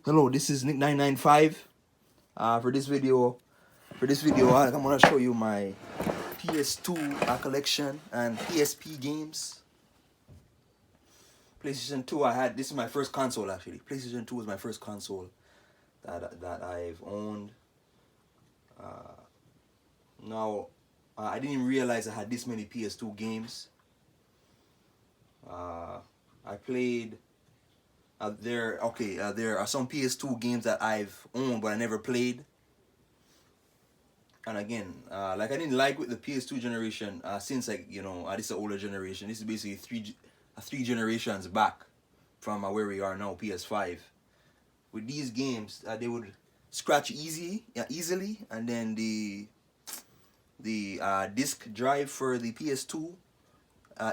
Hello, this is Nick995. For this video, I'm gonna show you my PS2 collection and PSP games. PlayStation 2, this is my first console actually. PlayStation 2 was my first console that I've owned. Now, I didn't realize I had this many PS2 games. I played. There are some PS2 games that I've owned but I never played. And again, like I didn't like with the PS2 generation, since this is an older generation. This is basically three generations back from where we are now, PS5. With these games, they would scratch easily, and then the disk drive for the PS2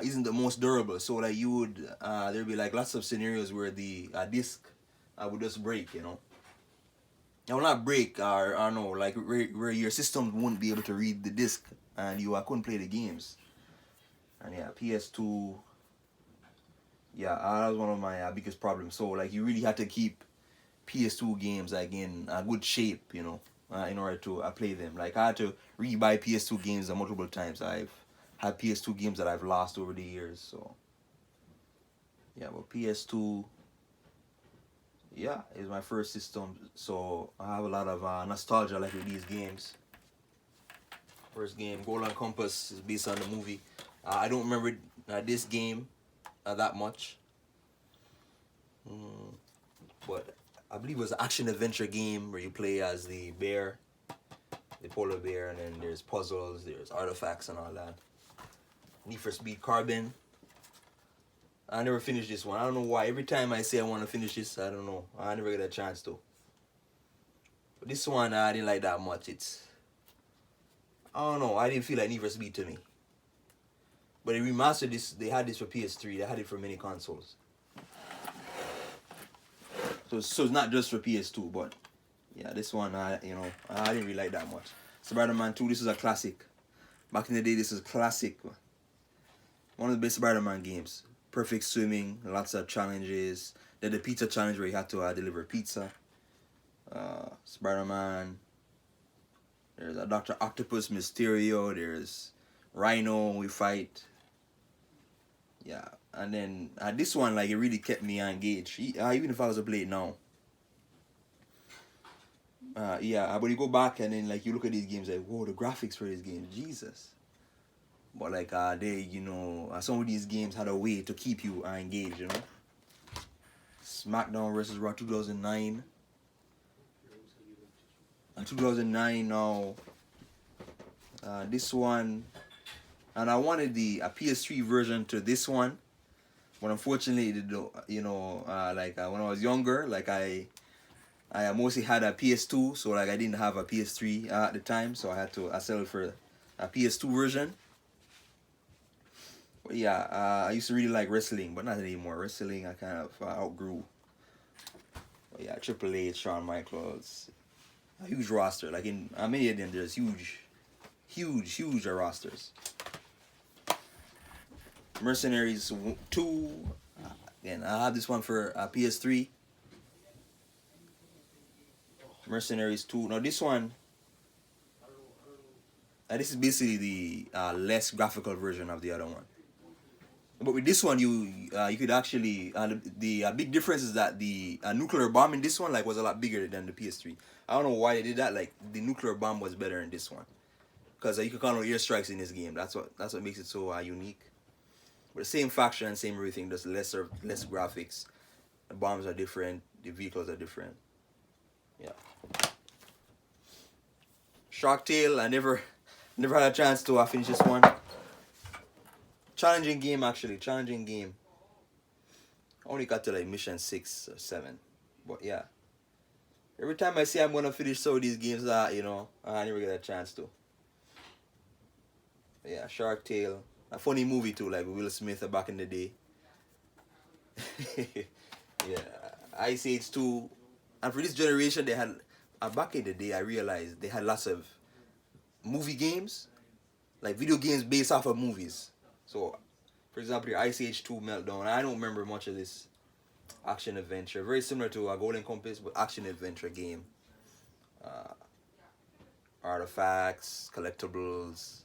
isn't the most durable. So like there'd be like lots of scenarios where the disk would just break, It will not break or no, like where your system won't be able to read the disc and you couldn't play the games. And yeah, PS2, yeah, that was one of my biggest problems. So like you really had to keep PS2 games like in a good shape, in order to play them. Like I had to rebuy PS2 games multiple times. I've had PS2 games that I've lost over the years. So yeah, but PS2, yeah, is my first system, so I have a lot of nostalgia like with these games. First game, Golden Compass, is based on the movie. I don't remember this game that much, but I believe it was an action adventure game where you play as the bear, the polar bear, and then there's puzzles, there's artifacts and all that. Need for Speed Carbon. I never finished this one. I don't know why. Every time I say I want to finish this, I don't know. I never get a chance to. But this one I didn't like that much. I don't know. I didn't feel like Need for Speed to me. But they remastered this. They had this for PS3. They had it for many consoles. So it's not just for PS2, but yeah, this one I didn't really like that much. Spider-Man 2. This is a classic. Back in the day, this is a classic. One of the best Spider-Man games. Perfect swimming, lots of challenges. Then the pizza challenge where you had to deliver pizza. Spider-Man. There's a Dr. Octopus, Mysterio. There's Rhino, we fight. Yeah, and then this one, like, it really kept me engaged. Even if I was to play it now. Yeah, but you go back and then like you look at these games like, whoa, the graphics for these games, Jesus. But like some of these games had a way to keep you engaged, SmackDown versus Raw 2009. 2009 now. This one, and I wanted the PS3 version to this one, but unfortunately, when I was younger, like I mostly had a PS2, so like I didn't have a PS3 at the time, so I had to settle for a PS2 version. But yeah, I used to really like wrestling, but not anymore. Wrestling I kind of outgrew. But yeah, Triple H, Shawn Michaels, a huge roster. Like in many of them, there's huge rosters. Mercenaries 2. Again, I have this one for PS3. Mercenaries 2. Now this one, this is basically the less graphical version of the other one. But with this one, you could actually the big difference is that the nuclear bomb in this one was a lot bigger than the PS3. I don't know why they did that. Like the nuclear bomb was better in this one because you can count on airstrikes in this game. That's what makes it so unique. But the same faction, same everything, just less graphics. The bombs are different. The vehicles are different. Yeah. Shark Tale. I never had a chance to finish this one. Challenging game, actually. Challenging game. I only got to like mission 6 or 7. But yeah. Every time I say I'm going to finish some of these games, I never get a chance to. But yeah, Shark Tale. A funny movie too, like Will Smith back in the day. Yeah. Ice Age 2. And for this generation, they had... back in the day, I realized they had lots of movie games. Like video games based off of movies. So, for example, your Ice Age 2 Meltdown. I don't remember much of this. action adventure, very similar to a Golden Compass, but action adventure game. Uh, Artifacts, collectibles,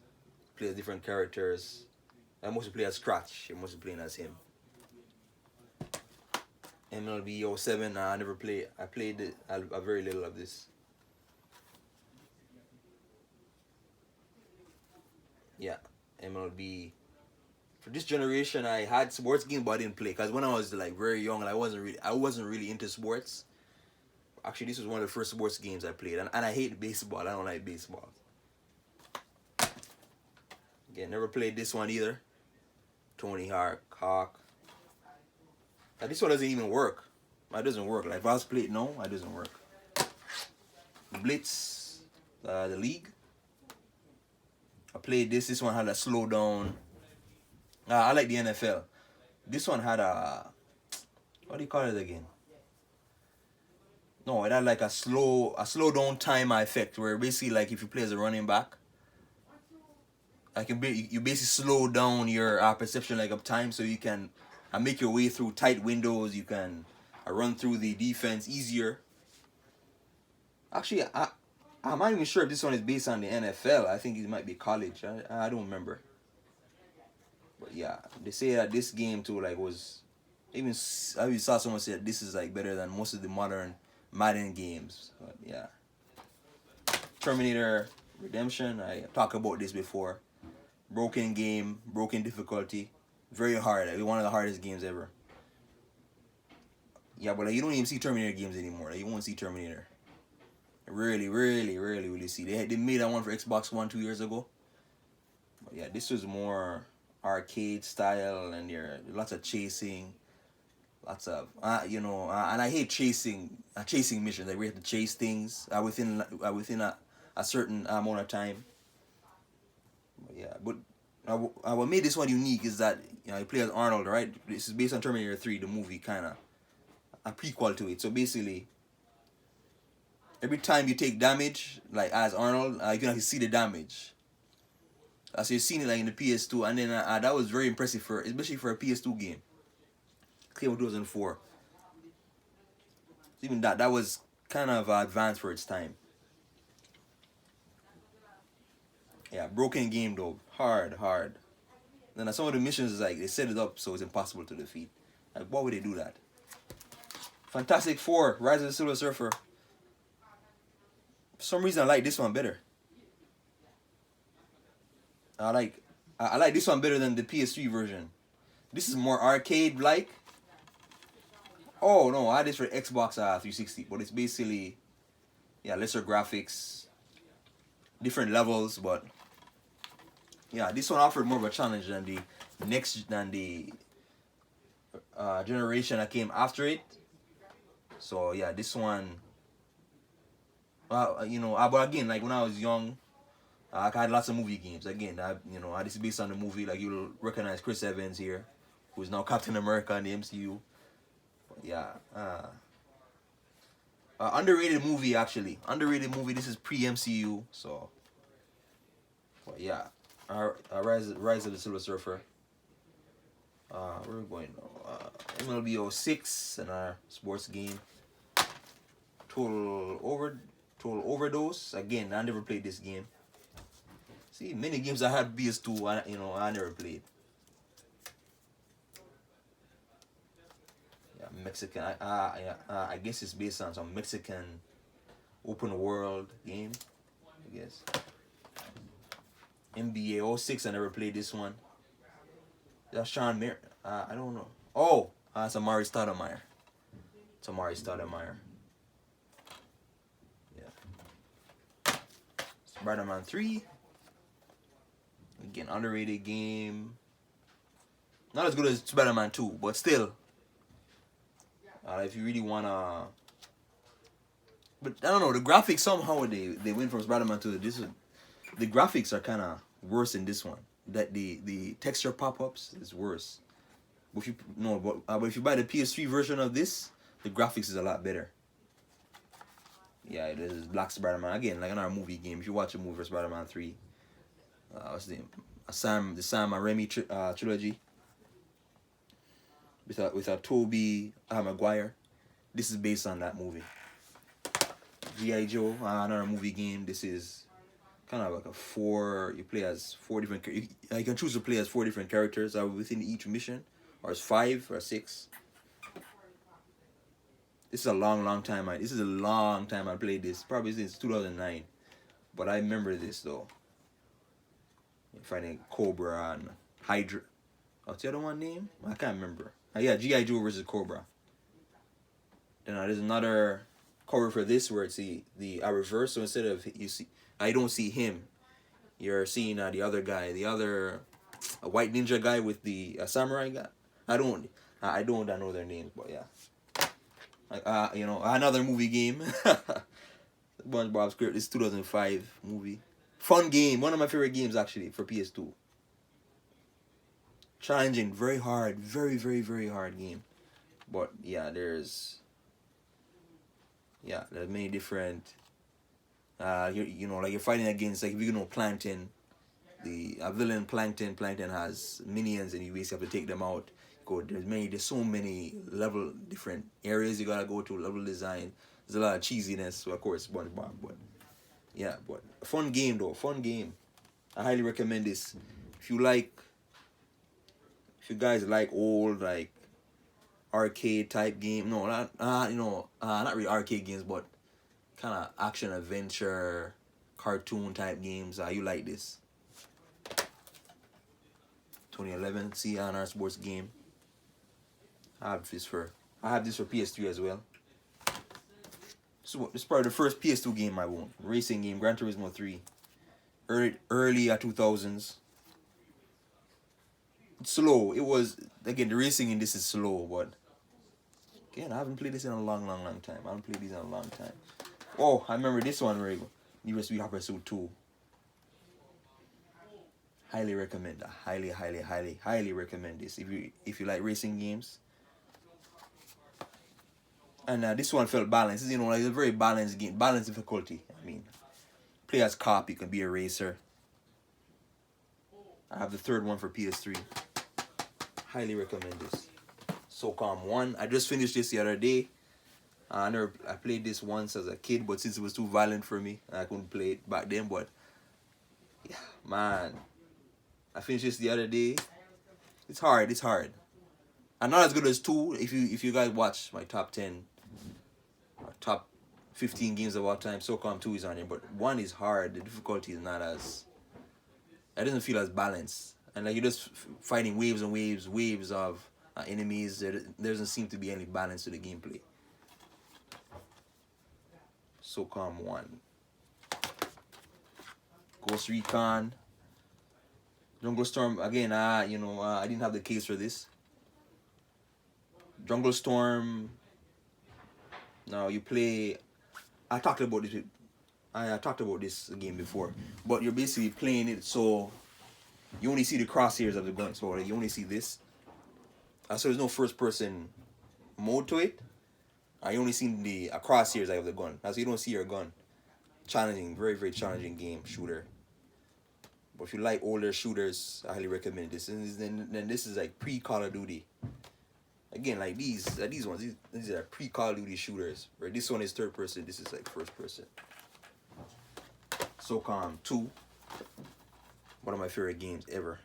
play as different characters. I mostly play as Scratch. I'm mostly playing as him. MLB 07, I never played. I played it, a very little of this. Yeah, MLB. For this generation, I had sports games, but I didn't play because when I was like very young, I wasn't really into sports. Actually, this was one of the first sports games I played, and I hate baseball. I don't like baseball. Again, never played this one either. Tony Hawk. This one doesn't even work. It doesn't work. Like if I was playing, no, it doesn't work. Blitz, the league. I played this. This one had a slow down. I like the NFL. This one had a, what do you call it again? No, it had like a slow down time effect where basically like if you play as a running back, like you basically slow down your perception like of time so you can make your way through tight windows. You can run through the defense easier. Actually, I'm not even sure if this one is based on the NFL. I think it might be college. I don't remember. But yeah, they say that this game too like was even I even saw someone say that this is like better than most of the modern Madden games. But yeah, Terminator Redemption. I talked about this before. Broken game, broken difficulty, very hard. Like one of the hardest games ever. Yeah, but like you don't even see Terminator games anymore. Like you won't see Terminator. Really will you see? They made that one for Xbox One 2 years ago. But yeah, this was more arcade style, and there lots of chasing, lots of and I hate chasing missions. Like we have to chase things within a certain amount of time. But yeah, but what made this one unique is that you play as Arnold, right? This is based on Terminator 3, the movie, kind of a prequel to it. So basically, every time you take damage, like as Arnold, you can actually see the damage. So you've seen it like in the PS2, and then that was very impressive especially for a PS2 game. Came in 2004. Even that was kind of advanced for its time. Yeah, broken game though, hard. Then some of the missions is like they set it up so it's impossible to defeat. Like why would they do that? Fantastic Four, Rise of the Silver Surfer. For some reason I like this one better. I like this one better than the PS3 version. This is more arcade-like. Oh no, I had this for Xbox 360, but it's basically lesser graphics, different levels, but yeah, this one offered more of a challenge than the generation that came after it. So yeah, this one. But again, like when I was young, I had lots of movie games. Again, this is based on the movie. Like you'll recognize Chris Evans here, who's now Captain America in the MCU. But yeah, underrated movie actually. Underrated movie. This is pre-MCU, so. But yeah, Rise of the Silver Surfer. Where are we going now? MLB 06 and our sports game. Total Overdose. Again, I never played this game. See, many games I had PS2, I never played. Yeah, Mexican. I guess it's based on some Mexican open world game. I guess. NBA 06. I never played this one. That's Sean Mir. I don't know. Oh, it's Amari Stoudemire. Yeah. Spider-Man 3. Again, underrated game. Not as good as Spider-Man 2, but still. If you really wanna. But I don't know, the graphics somehow they went from Spider-Man to this one. The graphics are kind of worse in this one. That the texture pop-ups is worse. But if you buy the PS3 version of this, the graphics is a lot better. Yeah, it is Black Spider-Man again, like another movie game. If you watch a movie for Spider-Man 3, what's the name? The Sam Raimi trilogy. with a Toby Maguire. This is based on that movie. G.I. Joe, another movie game. This is kind of like a four. You play as four different. You can choose to play as four different characters within each mission, or it's 5 or 6. This is a long time. This is a long time I played this. Probably since 2009, but I remember this though. Fighting Cobra and Hydra. What's the other one name? I can't remember. Yeah, G.I. Joe versus Cobra. Then there's another cover for this where it's the reverse. So instead of I don't see him. You're seeing the other guy, a white ninja guy with the samurai guy. I don't know their names, but yeah. Another movie game. SpongeBob SquarePants. This 2005 movie. Fun game. One of my favorite games actually for PS2. Challenging, very hard, very hard game. But yeah, there's many different. Like you're fighting against, like, if you know Plankton, the villain Plankton. Plankton has minions, and you basically have to take them out. There's so many different areas you gotta go to. Level design. There's a lot of cheesiness, so of course SpongeBob, but yeah, but fun game though, fun game. I highly recommend this. If you guys like old, like, arcade type game, no, not really arcade games, but kind of action adventure, cartoon type games, you like this. 2011 CNR Sports game. I have this for PS3 as well. So this is probably the first PS2 game I own. Racing game, Gran Turismo 3. Early 2000s. It's slow. It was, again, the racing in this is slow, but again, I haven't played this in a long time. I haven't played these in a long time. Oh, I remember this one very good. USB Hot Pursuit 2. Highly recommend. Highly recommend this if you like racing games. And this one felt balanced. Like a very balanced game, balanced difficulty. I mean, play as cop, you can be a racer. I have the third one for PS3. Highly recommend this. SOCOM 1. I just finished this the other day. I played this once as a kid, but since it was too violent for me, I couldn't play it back then. But yeah, man, I finished this the other day. It's hard. I'm not as good as 2. If you guys watch my top 10, top 15 games of all time, SOCOM 2 is on it. But 1 is hard. The difficulty is not as. It doesn't feel as balanced, and like you're just fighting waves and waves of enemies. There doesn't seem to be any balance to the gameplay. SOCOM 1. Ghost Recon. Jungle Storm, again, I didn't have the case for this. Jungle Storm. Now you play. I talked about this game before, but you're basically playing it so you only see the crosshairs of the gun. So like, you only see this. So there's no first person mode to it. I only seen the crosshairs of the gun. So you don't see your gun. Challenging, very challenging game, shooter. But if you like older shooters, I highly recommend this. And then this is like pre-Call of Duty. Again, like these ones, these are pre-Call of Duty shooters. Right? This one is third person. This is like first person. SOCOM 2. One of my favorite games ever.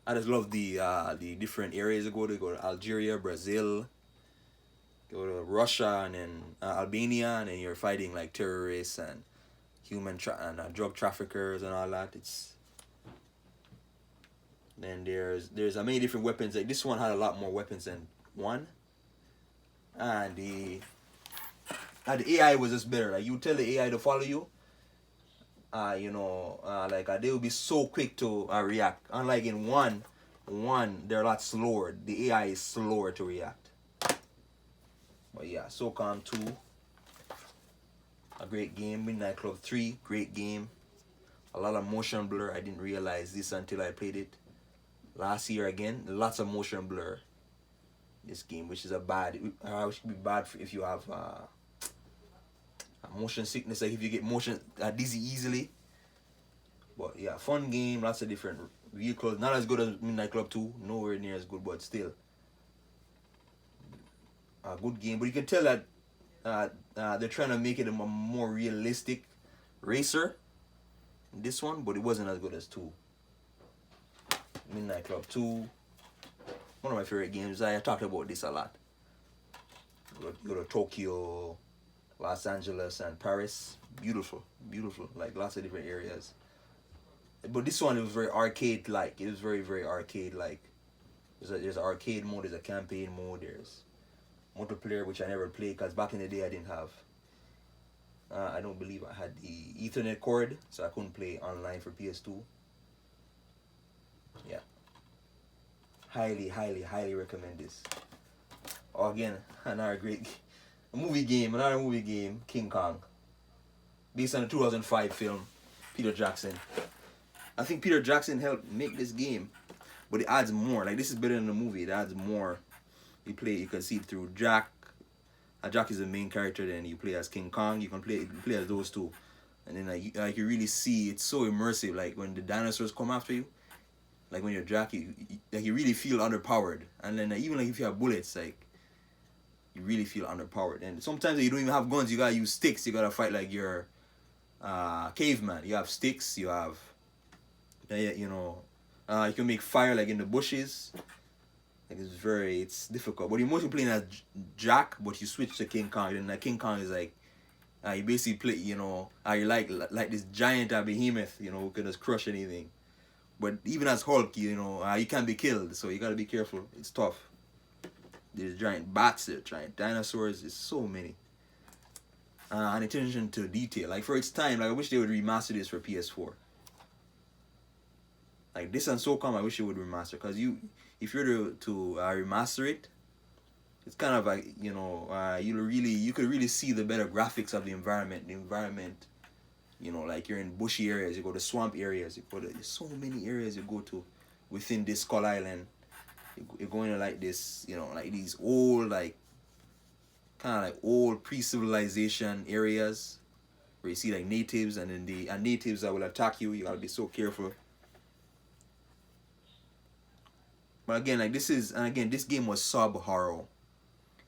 I just love the different areas you go to. Go to Algeria, Brazil, go to Russia, and then Albania, and then you're fighting like terrorists and drug traffickers and all that. Then there's many different weapons. Like this one had a lot more weapons than 1, and the AI was just better. Like you tell the AI to follow you. They will be so quick to react. Unlike in one, they're a lot slower. The AI is slower to react. But yeah, SOCOM 2, a great game. Midnight Club 3, great game. A lot of motion blur. I didn't realize this until I played it last year again. Lots of motion blur. This game, which is which could be bad if you have motion sickness, like if you get motion dizzy easily. But yeah, fun game, lots of different vehicles. Not as good as Midnight Club 2, nowhere near as good, but still a good game. But you can tell that they're trying to make it a more realistic racer. This one, but it wasn't as good as 2. Midnight Club 2, one of my favorite games. I talked about this a lot. Go to Tokyo, Los Angeles, and Paris. Beautiful, beautiful. Like lots of different areas. But this one, it was very arcade-like. It was very, very arcade-like. There's an arcade mode, there's a campaign mode, there's multiplayer, which I never played because back in the day I didn't have. I don't believe I had the Ethernet cord, so I couldn't play online for PS2. Yeah. Highly, highly, highly recommend this. Oh, again, another great another movie game, King Kong. Based on the 2005 film, Peter Jackson. I think Peter Jackson helped make this game, but it adds more. Like, this is better than the movie. It adds more. You can see it through Jack. Jack is the main character. Then you play as King Kong. You can play as those two, and then like you really see it's so immersive. Like when the dinosaurs come after you, like when you're Jack, you really feel underpowered. And then even like if you have bullets, like you really feel underpowered. And sometimes you don't even have guns. You gotta use sticks. You gotta fight like you're caveman. You have sticks. You have you can make fire like in the bushes. Like it's difficult. But you're mostly playing as Jack, but you switch to King Kong. And King Kong is like you basically play, you like this giant behemoth, who can just crush anything. But even as Hulk, you can't be killed, so you gotta be careful. It's tough. There's giant bats, there's giant dinosaurs, there's so many. And attention to detail. Like for its time, like I wish they would remaster this for PS4. Like this and SOCOM, I wish it would remaster, because if you're to remaster it, it's kind of like you could really see the better graphics of the environment. The environment, like you're in bushy areas, you go to swamp areas, there's so many areas you go to within this Skull Island. You're going to like this, like these old, like kind of like old pre-civilization areas where you see like natives, and then the natives that will attack you. You gotta be so careful. But again, like this game was sub-horror.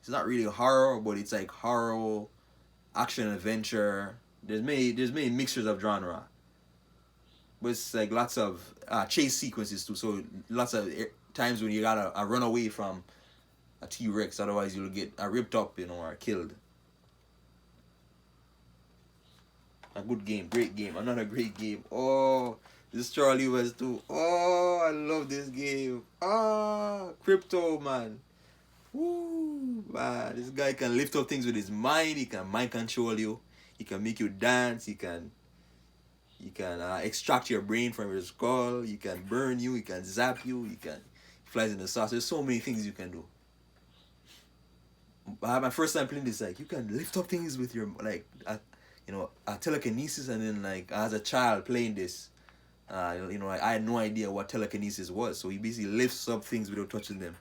It's not really horror, but it's like horror, action, adventure. There's many mixtures of genre. But it's like lots of chase sequences too. So lots of times when you gotta run away from a T-Rex, otherwise you'll get ripped up, or killed. A good game, great game, another great game. Oh, this Charlie West too. Oh, I love this game. Crypto, man. Woo, man. This guy can lift up things with his mind. He can mind control you. He can make you dance. He can extract your brain from your skull. He can burn you. He can zap you. He flies in the sauce. There's so many things you can do. My first time playing this, like you can lift up things with your telekinesis, and then like as a child playing this, I had no idea what telekinesis was. So he basically lifts up things without touching them.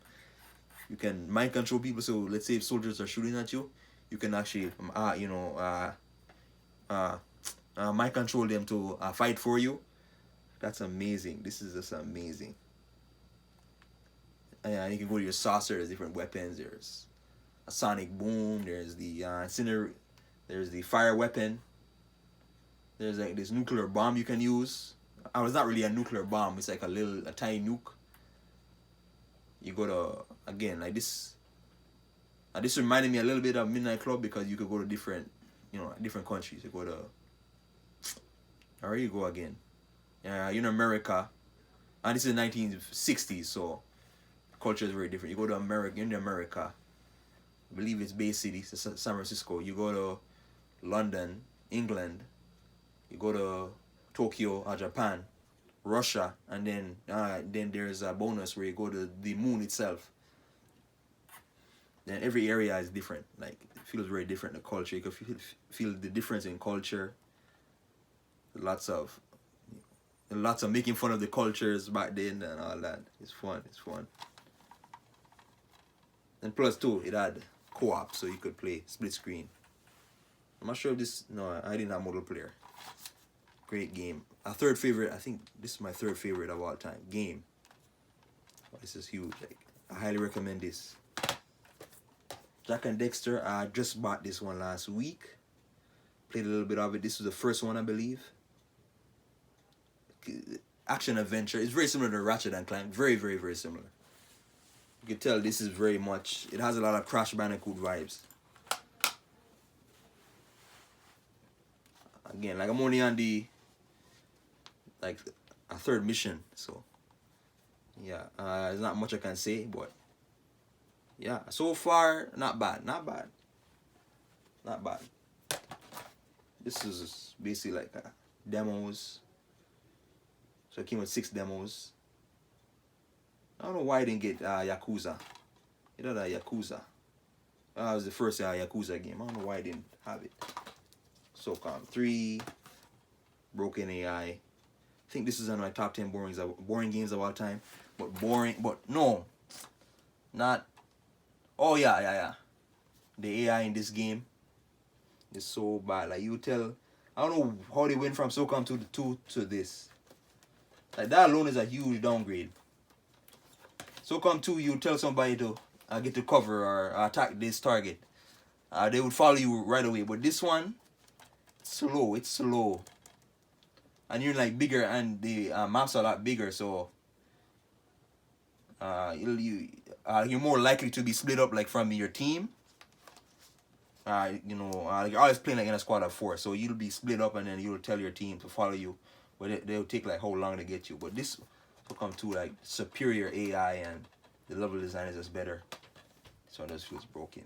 You can mind control people. So let's say if soldiers are shooting at you, you can actually mind control them to fight for you. That's amazing. This is just amazing. And you can go to your saucer. There's different weapons. There's a sonic boom. There's the there's the fire weapon. There's like this nuclear bomb you can use. It's not really a nuclear bomb. It's like a tiny nuke. You go to, again, like this. This reminded me a little bit of Midnight Club, because you could go to different countries. You go to, where you go again? You're in America, and this is 1960s, so culture is very different. You go to America, in America. I believe it's Bay City, San Francisco. You go to London, England. You go to Tokyo, Japan, Russia, and then there's a bonus where you go to the moon itself. Then every area is different. Like it feels very different. The culture, you can feel the difference in culture. Lots of making fun of the cultures back then and all that. It's fun. And plus too, it had co-op, so you could play split screen. I'm not sure if this. No, I didn't have multiplayer. Great game. A third favorite. I think this is my third favorite of all time. Game. Oh, this is huge. Like, I highly recommend this. Jack and Dexter. I just bought this one last week. Played a little bit of it. This was the first one, I believe. Action adventure. It's very similar to Ratchet and Clank. Very, very, very similar. You can tell this is very much. It has a lot of Crash Bandicoot vibes. Again, like I'm only on the like a third mission, so yeah, there's not much I can say, but yeah, so far not bad, not bad, not bad. This is basically like demos, so it came with 6 demos. I don't know why I didn't get Yakuza. It had a Yakuza. It was the first Yakuza game. I don't know why I didn't have it. SOCOM 3, Broken AI. I think this is on my top 10 boring games of all time. But no, not. Oh yeah. The AI in this game is so bad. Like you tell, I don't know how they went from SOCOM 2 to this. Like that alone is a huge downgrade. SOCOM 2, you tell somebody to get to cover or attack this target, they would follow you right away. But this one, it's slow, and you're like bigger, and the maps are a lot bigger, so you're more likely to be split up like from your team. You're always playing like in a squad of 4, so you'll be split up, and then you'll tell your team to follow you, but they'll take like how long to get you. But this will come to like superior AI, and the level design is just better, so it just feels broken.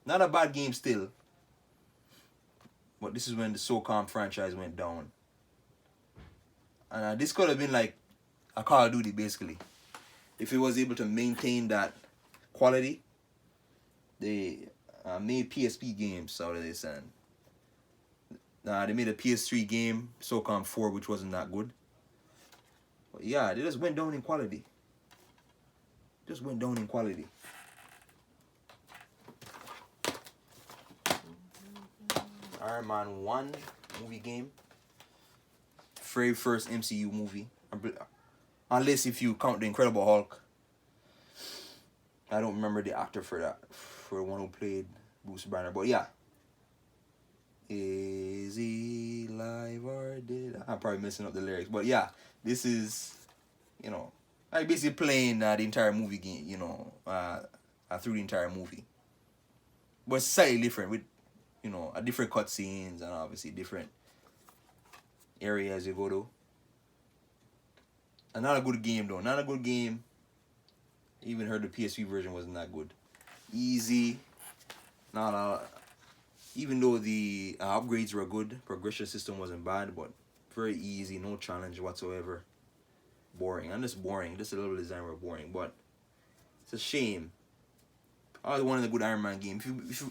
Not a bad game still. But this is when the SOCOM franchise went down. And this could have been like a Call of Duty, basically. If it was able to maintain that quality. They made PSP games out of this. And they made a PS3 game, SOCOM 4, which wasn't that good. But yeah, they just went down in quality. Iron Man 1 movie game. Very first MCU movie. Unless if you count the Incredible Hulk. I don't remember the actor for that. For the one who played Bruce Banner. But yeah. Is he live or dead? I'm probably messing up the lyrics. But yeah. This is, like basically playing the entire movie game, through the entire movie. But it's slightly different with, a different cutscenes and obviously different areas you go to. And not a good game though. Not a good game. Even heard the PSP version wasn't that good. Easy. Even though the upgrades were good, progression system wasn't bad, but very easy, no challenge whatsoever. Boring. And just boring. Just a little design were boring, but it's a shame. I always wanted a good Iron Man game. If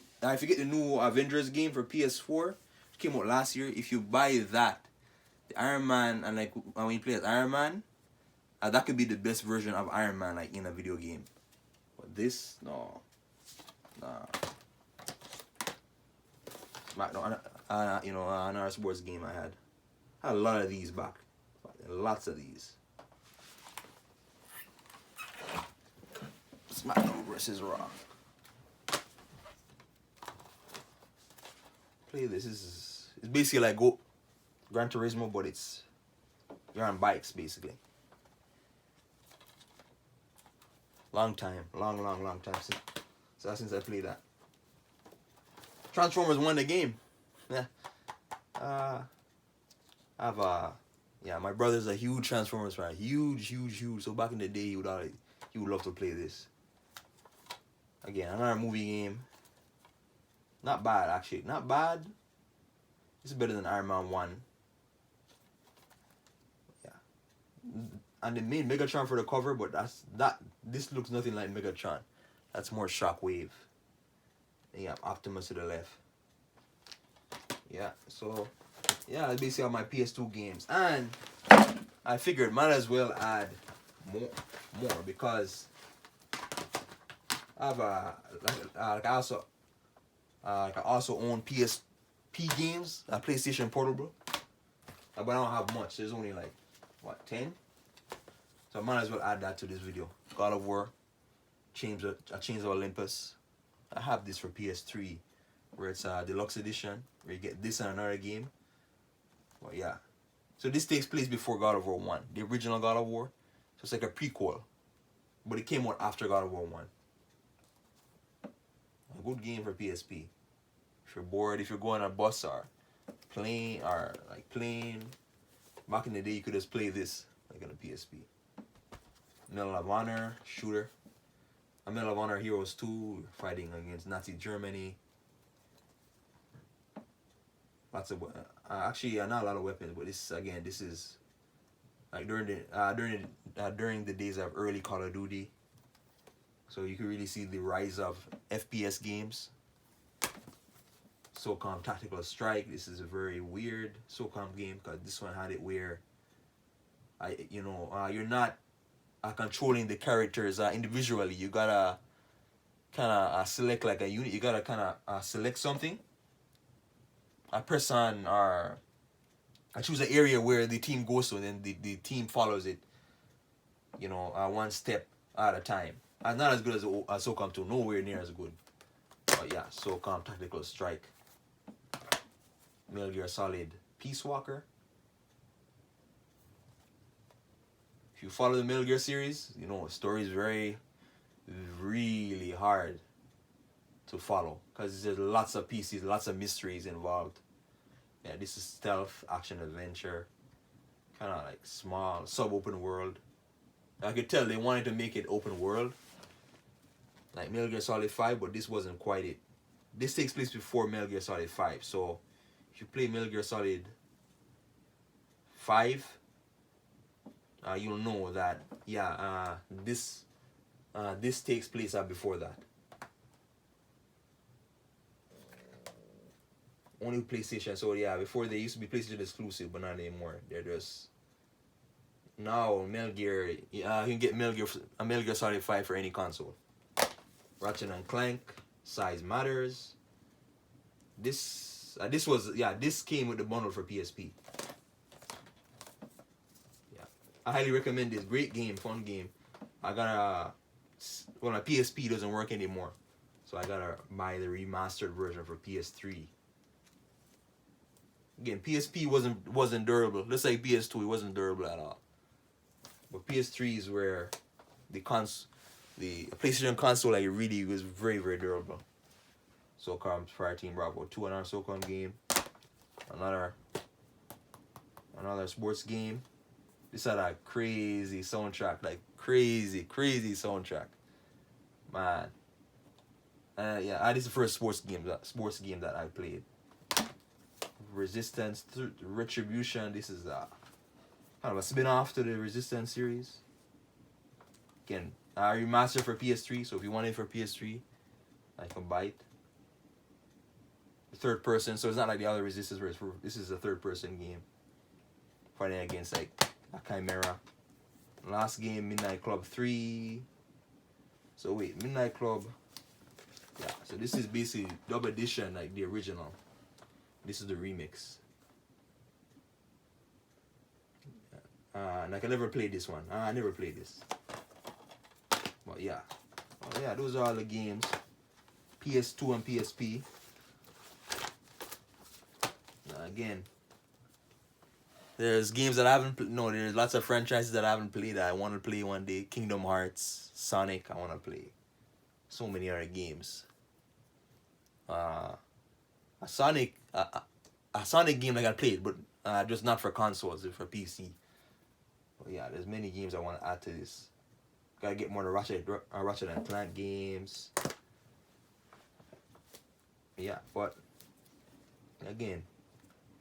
you get the new Avengers game for PS4, it came out last year. If you buy that, the Iron Man, and like when you play as Iron Man, that could be the best version of Iron Man like in a video game. But this, no, nah. Another sports game I had a lot of these back, lots of these. SmackDown versus Raw. Play this. It's basically like Gran Turismo, but you're on bikes basically. Long time since I played that. Transformers won the game. Yeah. My brother's a huge Transformers fan. Huge. So back in the day, he would love to play this. Again, another movie game. Not bad, actually. Not bad. It's better than Iron Man 1. Yeah. And they made Megatron for the cover, but this looks nothing like Megatron. That's more Shockwave. And you have Optimus to the left. Yeah, so yeah, that's basically all my PS2 games. And I figured might as well add more because I have I also own PSP games, PlayStation Portable. but I don't have much. There's only like what, 10? So I might as well add that to this video. God of War, Chains of Olympus. I have this for PS3, where it's a deluxe edition, where you get this and another game. But yeah, so this takes place before God of War 1, the original God of War. So it's like a prequel, but it came out after God of War 1. A good game for PSP. If you're bored, if you're going on a bus or plane, back in the day you could just play this like on a PSP. Medal of Honor shooter. A Medal of Honor Heroes 2, fighting against Nazi Germany. Lots of actually not a lot of weapons, but this is like during the days of early Call of Duty. So you can really see the rise of FPS games. SOCOM Tactical Strike. This is a very weird SOCOM game because this one had it where you're not controlling the characters individually. You gotta kind of select like a unit. You gotta kind of select something. I press on or I choose an area where the team goes to, and then the team follows it. One step at a time. Not as good as SOCOM 2. Nowhere near as good. But yeah, SOCOM Tactical Strike. Metal Gear Solid Peace Walker. If you follow the Metal Gear series, the story is really hard to follow because there's lots of pieces, lots of mysteries involved. Yeah, this is stealth, action, adventure, kind of like small, sub-open world. I could tell they wanted to make it open world, like Metal Gear Solid 5, but this wasn't quite it. This takes place before Metal Gear Solid 5, so if you play Metal Gear Solid 5, you'll know that this takes place before that. Only PlayStation, so yeah, before they used to be PlayStation exclusive, but not anymore. They're just now Metal Gear. You can get Metal Gear Solid 5 for any console. Ratchet and Clank, Size Matters. This came with the bundle for PSP. Yeah, I highly recommend this. Great game, fun game. I gotta my PSP doesn't work anymore, so I gotta buy the remastered version for PS3. Again, PSP wasn't durable. Let's say PS2, it wasn't durable at all. But PS3 is where the PlayStation console really was very, very durable. SOCOM Fire Team Bravo 2, another SOCOM game. Another sports game. This had a crazy soundtrack, like crazy soundtrack. Man. This is the first sports game that I played. Resistance Retribution. This is kind of a spin-off to the Resistance series. Again, remastered for PS3, so if you want it for PS3, I can buy it. Third person, so it's not like the other Resistance where this is a third person game. Fighting against like a Chimera. Last game, Midnight Club 3. So wait, Midnight Club. Yeah, so this is basically double edition like the original. This is the remix. And I can never play this one. I never played this. But yeah. Oh yeah, those are all the games. PS2 and PSP. Again, there's games that I haven't there's lots of franchises that I haven't played that I want to play one day. Kingdom Hearts, Sonic, I want to play. So many other games. A Sonic game like I played, but just not for consoles, it's for PC. But yeah, there's many games I want to add to this. Gotta get more Ratchet and Clank games. Yeah, but again,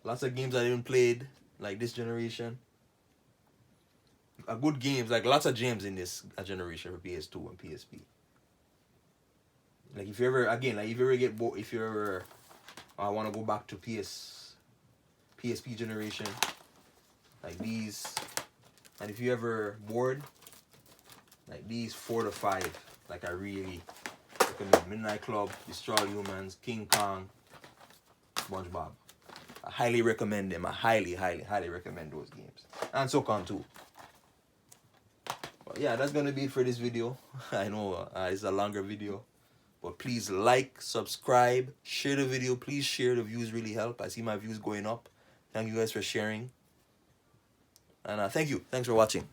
lots of games I didn't played like this generation. Good games, like lots of gems in this generation for PS2 and PSP. Like if you ever get bored, if you ever want to go back to PSP generation, like these, and if you ever bored, like these 4 to 5, like I really recommend. Midnight Club, Destroy Humans, King Kong, SpongeBob. I highly recommend them. I highly recommend those games. And SOCOM too. But yeah, that's gonna be it for this video. I know it's a longer video. But please like, subscribe, share the video. Please share. The views really help. I see my views going up. Thank you guys for sharing. And thank you. Thanks for watching.